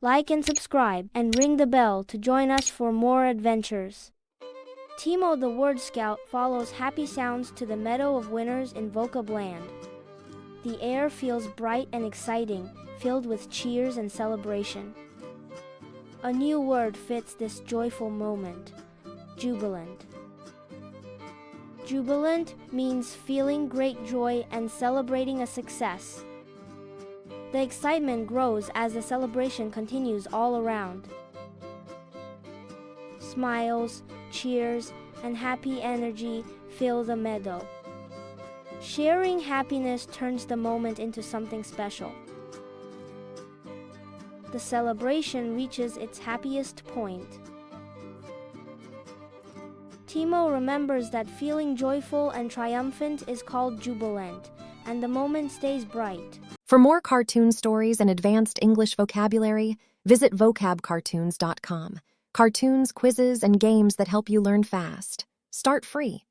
Like and subscribe, and ring the bell to join us for more adventures. Timo the Word Scout follows happy sounds to the Meadow of Winners in VocabLand. The air feels bright and exciting, filled with cheers and celebration. A new word fits this joyful moment: jubilant. Jubilant means feeling great joy and celebrating a success. The excitement grows as the celebration continues all around. Smiles, cheers, and happy energy fill the meadow. Sharing happiness turns the moment into something special. The celebration reaches its happiest point. Timo remembers that feeling joyful and triumphant is called jubilant, and the moment stays bright. For more cartoon stories and advanced English vocabulary, visit vocabcartoons.com. Cartoons, quizzes, and games that help you learn fast. Start free.